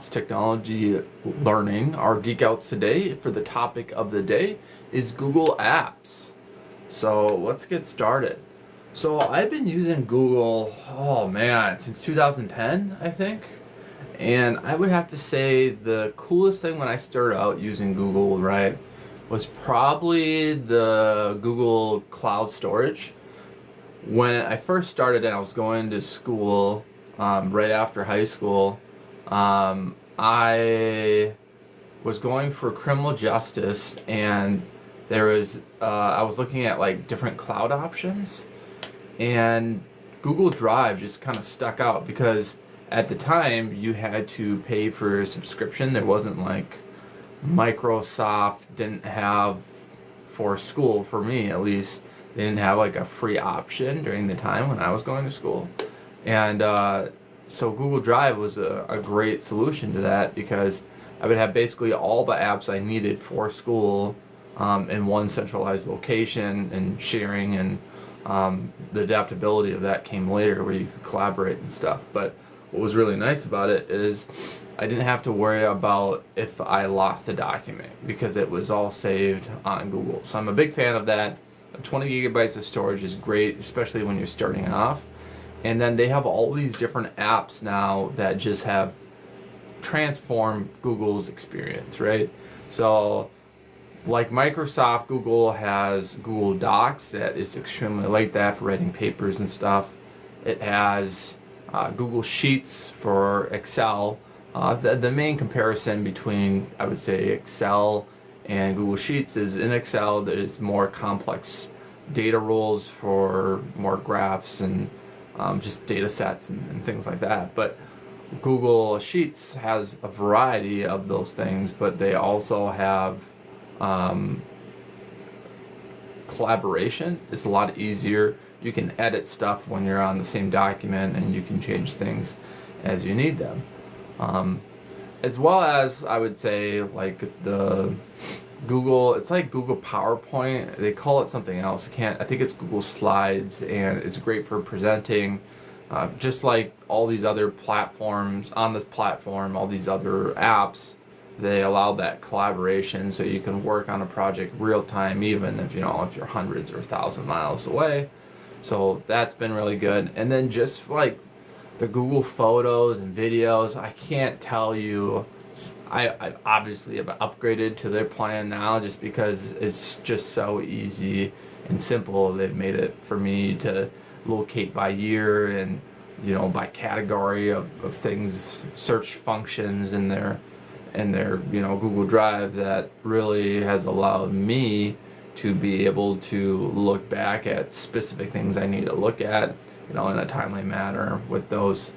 Lots of technology learning. Our Geek Outs today for the topic of the day is Google Apps. So let's get started. So I've been using Google, oh man, since 2010, I think. And I would have to say the coolest thing when I started out using Google, right, was probably the Google Cloud Storage. When I first started and I was going to school right after high school, I was going for criminal justice, and I was looking at like different cloud options, and Google Drive just kind of stuck out because at the time you had to pay for a subscription. There wasn't like Microsoft didn't have, for school, for me at least, they didn't have like a free option during the time when I was going to school. And so Google Drive was a great solution to that because I would have basically all the apps I needed for school in one centralized location, and sharing, and the adaptability of that came later where you could collaborate and stuff. But what was really nice about it is I didn't have to worry about if I lost a document because it was all saved on Google. So I'm a big fan of that. 20 gigabytes of storage is great, especially when you're starting off. And then they have all these different apps now that just have transformed Google's experience, right? So like Microsoft, Google has Google Docs that is extremely like that for writing papers and stuff. It has Google Sheets for Excel. The main comparison between, I would say, Excel and Google Sheets is in Excel there's more complex data rules for more graphs and just data sets and things like that. But Google Sheets has a variety of those things, but they also have collaboration. It's a lot easier. You can edit stuff when you're on the same document, and you can change things as you need them. As well as, I would say, like the Google, it's like Google PowerPoint. They call it something else. I think it's Google Slides, and it's great for presenting. Just like all these other platforms, on this platform, all these other apps, they allow that collaboration so you can work on a project real time, even if you're hundreds or 1,000 miles away. So that's been really good. And then just like the Google Photos and videos, I can't tell you, I obviously have upgraded to their plan now just because it's just so easy and simple. They've made it for me to locate by year and by category of things, search functions in their Google Drive that really has allowed me to be able to look back at specific things I need to look at in a timely manner with those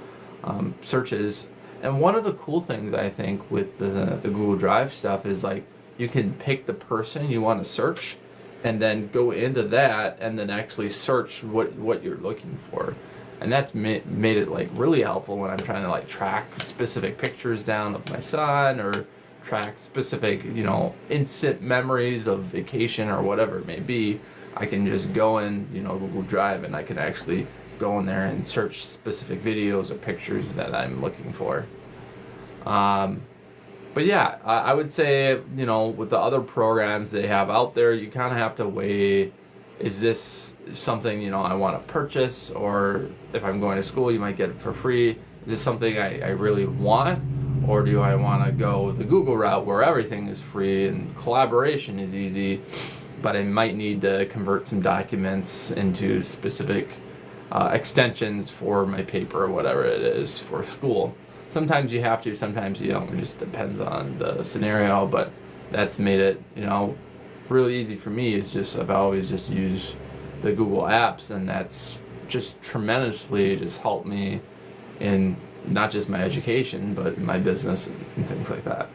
searches. And one of the cool things I think with the Google Drive stuff is like you can pick the person you want to search and then go into that and then actually search what you're looking for. And that's made it like really helpful when I'm trying to like track specific pictures down of my son, or track specific instant memories of vacation or whatever it may be. I can just go in Google Drive, and I can actually go in there and search specific videos or pictures that I'm looking for. But yeah, I would say, with the other programs they have out there, you kind of have to weigh, is this something, I want to purchase, or if I'm going to school, you might get it for free. Is this something I really want, or do I want to go the Google route where everything is free and collaboration is easy, but I might need to convert some documents into specific extensions for my paper or whatever it is for school. Sometimes you have to, sometimes you don't. It just depends on the scenario, but that's made it, really easy for me. Is just I've always just used the Google Apps, and that's just tremendously just helped me in not just my education, but my business and things like that.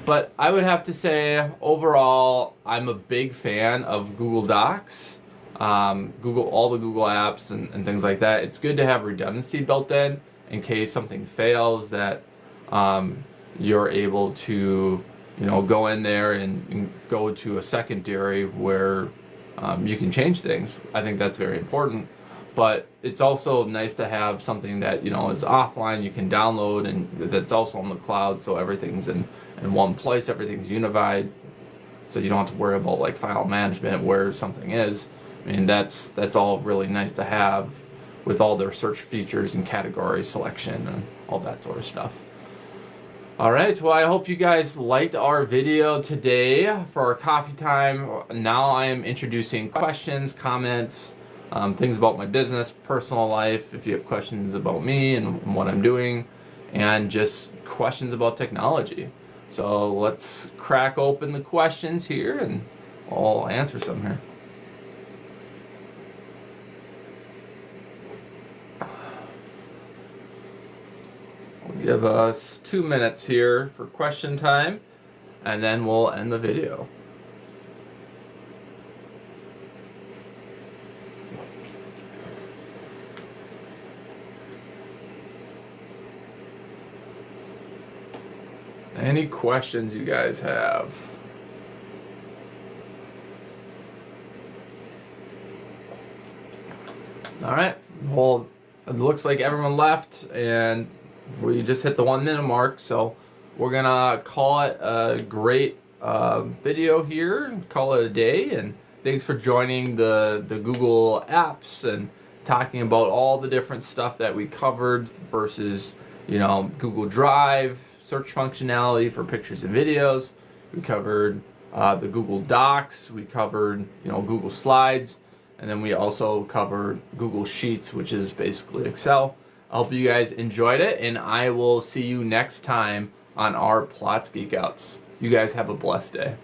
But I would have to say, overall, I'm a big fan of Google Docs. All the Google apps and things like that. It's good to have redundancy built in case something fails, that you're able to go in there and go to a secondary where you can change things. I think that's very important. but it's also nice to have something that, you know, is offline, you can download, and that's also on the cloud, so everything's in one place, everything's unified, so you don't have to worry about like file management where something is. I mean, that's all really nice to have with all their search features and category selection and all that sort of stuff. Alright, well, I hope you guys liked our video today for our coffee time. Now I am introducing questions, comments, things about my business, personal life, if you have questions about me and what I'm doing, and just questions about technology. So let's crack open the questions here and I'll answer some here. We'll give us 2 minutes here for question time, and then we'll end the video. Any questions you guys have? All right, well, it looks like everyone left, and we just hit the 1 minute mark, so we're gonna call it a great video here and call it a day. And thanks for joining the Google apps and talking about all the different stuff that we covered versus, you know, Google Drive, search functionality for pictures and videos. We covered the Google Docs, we covered, you know, Google Slides, and then we also covered Google Sheets, which is basically Excel. I hope you guys enjoyed it, and I will see you next time on our Plots Geek Outs. You guys have a blessed day.